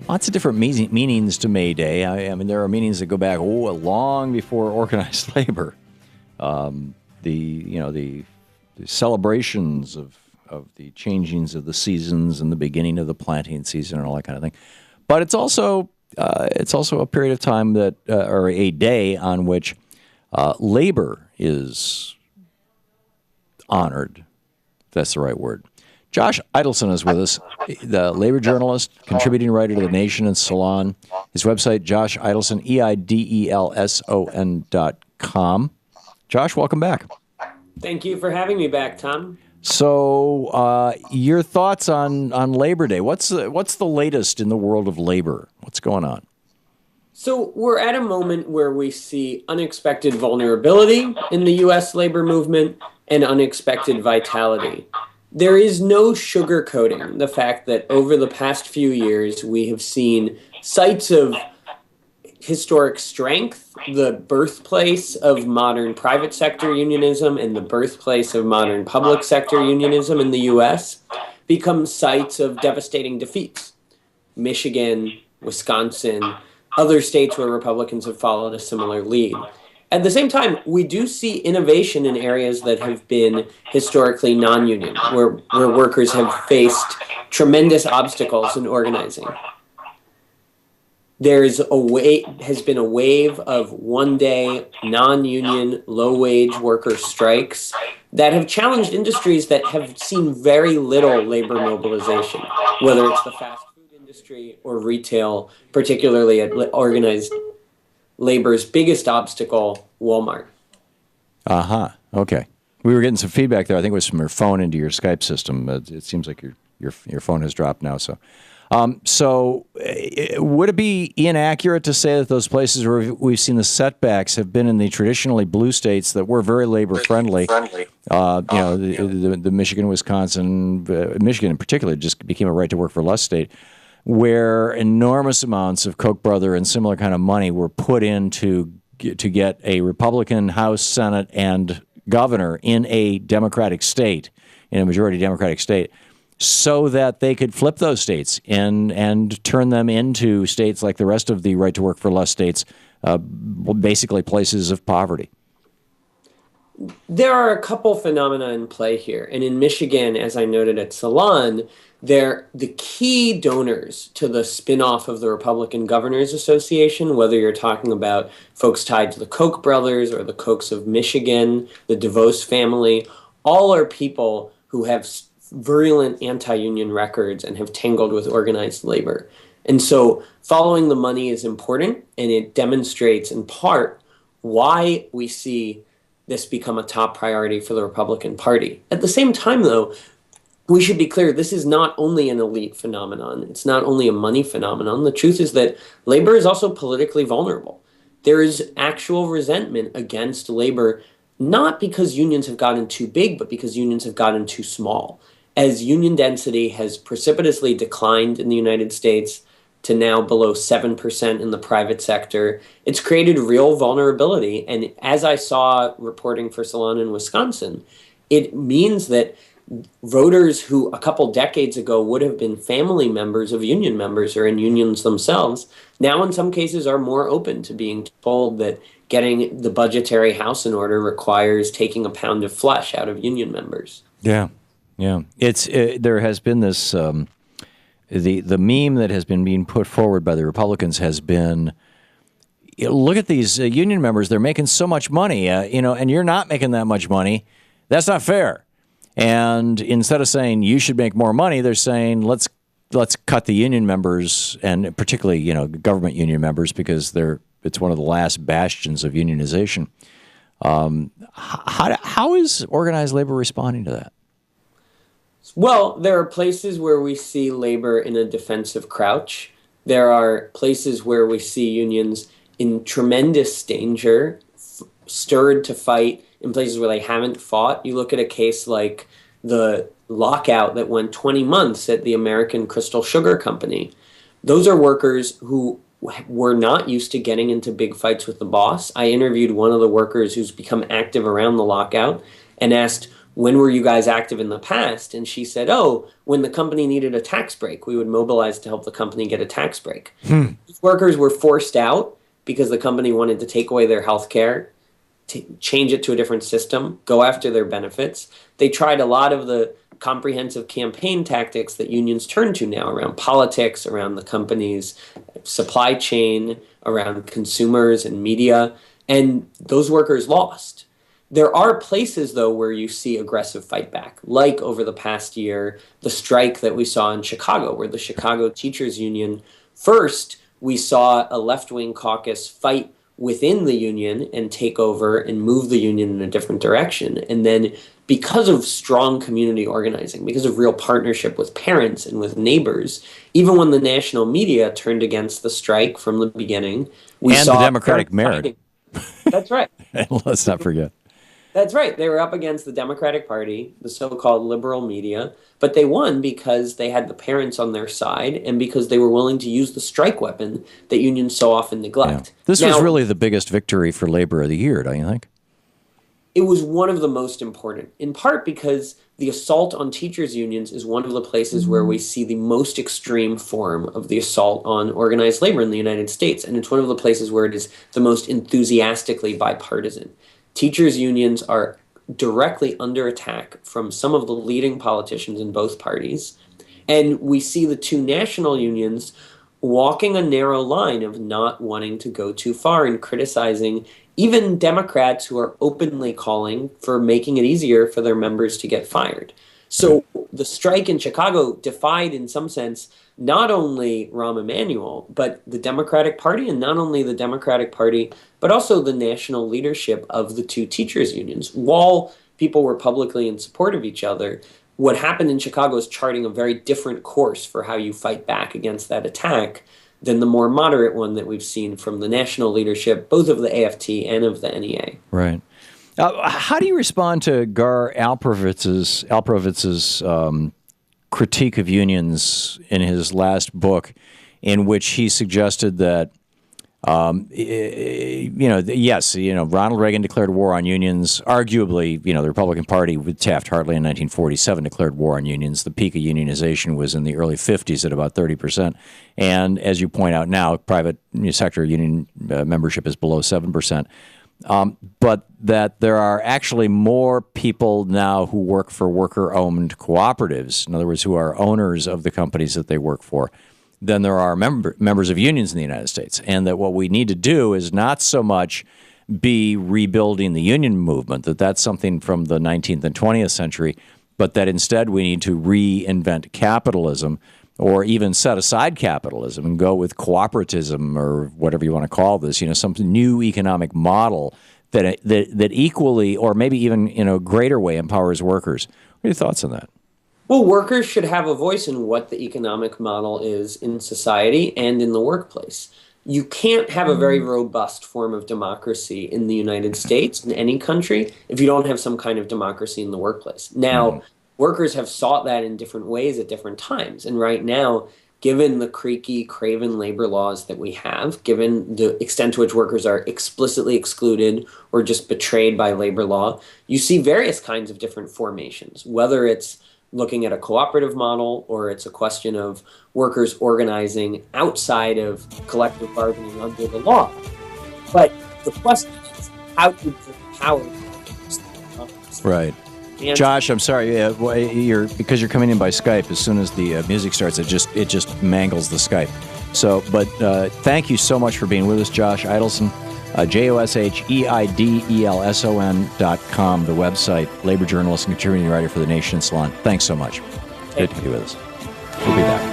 Lots of different meanings to May Day. I mean, there are meanings that go back long before organized labor. The celebrations of the changings of the seasons and the beginning of the planting season and all that kind of thing. But it's also a period of time that or a day on which labor is honored. If that's the right word. Josh Idelson is with us, the labor journalist, contributing writer to The Nation and Salon. His website, Josh Idelson, EIDELSON.com. Josh, welcome back. Thank you for having me back, Tom. So, your thoughts on Labor Day? What's the latest in the world of labor? What's going on? So we're at a moment where we see unexpected vulnerability in the U.S. labor movement and unexpected vitality. There is no sugarcoating the fact that over the past few years, we have seen sites of historic strength, the birthplace of modern private sector unionism and the birthplace of modern public sector unionism in the U.S., become sites of devastating defeats. Michigan, Wisconsin, other states where Republicans have followed a similar lead. At the same time, we do see innovation in areas that have been historically non-union, where workers have faced tremendous obstacles in organizing. Has been a wave of one-day non-union, low-wage worker strikes that have challenged industries that have seen very little labor mobilization, whether it's the fast food industry or retail, particularly at organized labor's biggest obstacle, Walmart. Okay. We were getting some feedback there. I think it was from your phone into your Skype system. It seems like your phone has dropped now. So would it be inaccurate to say that those places where we've seen the setbacks have been in the traditionally blue states that were very labor friendly? The Michigan, Wisconsin, Michigan in particular just became a right to work for less state, where enormous amounts of Koch brother and similar kind of money were put in to get a Republican House, Senate, and governor in a Democratic state, in a majority Democratic state, so that they could flip those states and turn them into states like the rest of the right to work for less states, basically places of poverty. There are a couple phenomena in play here. And in Michigan, as I noted at Salon, the key donors to the spinoff of the Republican Governors Association, whether you're talking about folks tied to the Koch brothers or the Kochs of Michigan, the DeVos family, all are people who have virulent anti-union records and have tangled with organized labor. And so following the money is important, and it demonstrates in part why we see this become a top priority for the Republican Party. At the same time, though, we should be clear, this is not only an elite phenomenon. It's not only a money phenomenon. The truth is that labor is also politically vulnerable. There is actual resentment against labor, not because unions have gotten too big, but because unions have gotten too small. As union density has precipitously declined in the United States to now below 7% in the private sector, it's created real vulnerability. And as I saw reporting for Salon in Wisconsin, it means that voters who a couple decades ago would have been family members of union members or in unions themselves, now in some cases are more open to being told that getting the budgetary house in order requires taking a pound of flesh out of union members. Yeah. There has been this the meme that has been being put forward by the Republicans has been, look at these union members, they're making so much money, and you're not making that much money. That's not fair. And instead of saying you should make more money, they're saying let's cut the union members, and particularly government union members, because it's one of the last bastions of unionization. How is organized labor responding to that? Well, there are places where we see labor in a defensive crouch. There are places where we see unions in tremendous danger, stirred to fight in places where they haven't fought. You look at a case like the lockout that went 20 months at the American Crystal Sugar Company. Those are workers who were not used to getting into big fights with the boss. I interviewed one of the workers who's become active around the lockout and asked, when were you guys active in the past? And she said, oh, when the company needed a tax break, we would mobilize to help the company get a tax break. These workers were forced out because the company wanted to take away their health care, change it to a different system, go after their benefits. They tried a lot of the comprehensive campaign tactics that unions turn to now around politics, around the company's supply chain, around consumers and media, and those workers lost. There are places, though, where you see aggressive fight back, like over the past year, the strike that we saw in Chicago, where the Chicago Teachers Union, first, we saw a left-wing caucus fight within the union and take over and move the union in a different direction. And then because of strong community organizing, because of real partnership with parents and with neighbors, even when the national media turned against the strike from the beginning, we and saw the Democratic merit. That's right. Let's not forget. That's right. They were up against the Democratic Party, the so-called liberal media, but they won because they had the parents on their side and because they were willing to use the strike weapon that unions so often neglect. Yeah. This was really the biggest victory for labor of the year, don't you think? It was one of the most important, in part because the assault on teachers' unions is one of the places where we see the most extreme form of the assault on organized labor in the United States. And it's one of the places where it is the most enthusiastically bipartisan. Teachers' unions are directly under attack from some of the leading politicians in both parties. And we see the two national unions walking a narrow line of not wanting to go too far and criticizing even Democrats who are openly calling for making it easier for their members to get fired. So the strike in Chicago defied, in some sense, not only Rahm Emanuel, but the Democratic Party, and not only the Democratic Party, but also the national leadership of the two teachers' unions. While people were publicly in support of each other, what happened in Chicago is charting a very different course for how you fight back against that attack than the more moderate one that we've seen from the national leadership, both of the AFT and of the NEA. Right. How do you respond to Gar Alperovitz's critique of unions in his last book, in which he suggested that, yes, Ronald Reagan declared war on unions. Arguably, the Republican Party with Taft-Hartley in 1947 declared war on unions. The peak of unionization was in the early 50s at about 30%. And as you point out now, private sector union membership is below 7%. But that there are actually more people now who work for worker-owned cooperatives, in other words, who are owners of the companies that they work for, than there are members of unions in the United States. And that what we need to do is not so much be rebuilding the union movement, that's something from the 19th and 20th century, but that instead we need to reinvent capitalism, or even set aside capitalism and go with cooperativism, or whatever you want to call this, some new economic model that equally, or maybe even in a greater way, empowers workers. What are your thoughts on that? Well, workers should have a voice in what the economic model is in society and in the workplace. You can't have a very robust form of democracy in the United States, in any country, if you don't have some kind of democracy in the workplace. Now, workers have sought that in different ways at different times. And right now, given the creaky, craven labor laws that we have, given the extent to which workers are explicitly excluded or just betrayed by labor law, you see various kinds of different formations, whether it's looking at a cooperative model or it's a question of workers organizing outside of collective bargaining under the law. But the question is, how do you empower workers? Right. Josh, I'm sorry. Because you're coming in by Skype. As soon as the music starts, it just mangles the Skype. So, but thank you so much for being with us, Josh Eidelson. JOSHEIDELSON.com, the website, labor journalist and contributing writer for The Nation and Salon. Thanks so much. Good to be with us. We'll be back.